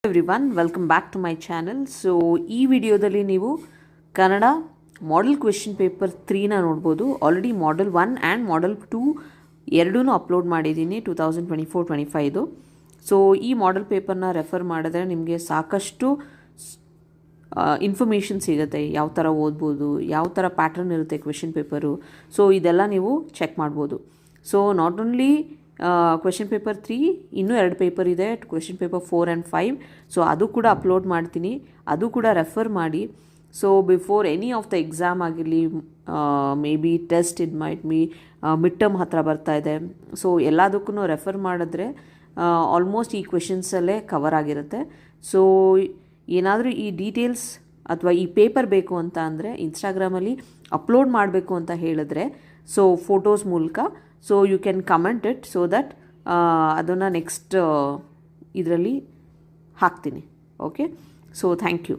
Everyone, welcome back to my channel. So ಈ ವಿಡಿಯೋದಲ್ಲಿ ನೀವು ಕನ್ನಡ ಮಾಡೆಲ್ ಕ್ವೆಶ್ಚನ್ ಪೇಪರ್ 3ನ ನೋಡ್ಬೋದು. ಆಲ್ರೆಡಿ ಮಾಡೆಲ್ 1 ಆ್ಯಂಡ್ ಮಾಡೆಲ್ 2 ಎರಡೂ ಅಪ್ಲೋಡ್ ಮಾಡಿದ್ದೀನಿ 2024-25. ಸೊ ಈ ಮಾಡೆಲ್ ಪೇಪರ್ನ ರೆಫರ್ ಮಾಡಿದ್ರೆ ನಿಮಗೆ ಸಾಕಷ್ಟು ಇನ್ಫಾರ್ಮೇಷನ್ ಸಿಗುತ್ತೆ. ಯಾವ ಥರ ಓದ್ಬೋದು, ಯಾವ ಥರ ಪ್ಯಾಟ್ರನ್ ಇರುತ್ತೆ ಕ್ವೆಶ್ಚನ್ ಪೇಪರು. ಸೊ ಇದೆಲ್ಲ ನೀವು ಚೆಕ್ ಮಾಡ್ಬೋದು. So not only question paper 3, ಇನ್ನೂ 2 ಪೇಪರ್ ಇದೆ, ಕ್ವೆಶ್ಚನ್ ಪೇಪರ್ 4 ಆ್ಯಂಡ್ 5. ಸೊ ಅದು ಕೂಡ ಅಪ್ಲೋಡ್ ಮಾಡ್ತೀನಿ, ಅದು ಕೂಡ ರೆಫರ್ ಮಾಡಿ. So before any of the exam ಆಗಿರಲಿ, may be test, it might be mid term ಹತ್ರ ಬರ್ತಾ ಇದೆ. ಸೊ ಎಲ್ಲದಕ್ಕೂ ರೆಫರ್ ಮಾಡಿದ್ರೆ ಆಲ್ಮೋಸ್ಟ್ ಈ ಕ್ವೆಶನ್ಸಲ್ಲೇ ಕವರ್ ಆಗಿರುತ್ತೆ. ಸೊ ಏನಾದರೂ ಈ ಡೀಟೇಲ್ಸ್ ಅಥವಾ ಈ ಪೇಪರ್ ಬೇಕು ಅಂತ ಅಂದರೆ ಇನ್ಸ್ಟಾಗ್ರಾಮಲ್ಲಿ ಅಪ್ಲೋಡ್ ಮಾಡಬೇಕು ಅಂತ ಹೇಳಿದ್ರೆ, ಸೊ ಫೋಟೋಸ್ ಮೂಲಕ, so you can comment it so that ಅದನ್ನು ನೆಕ್ಸ್ಟ್ ಇದರಲ್ಲಿ ಹಾಕ್ತೀನಿ. Okay, so thank you.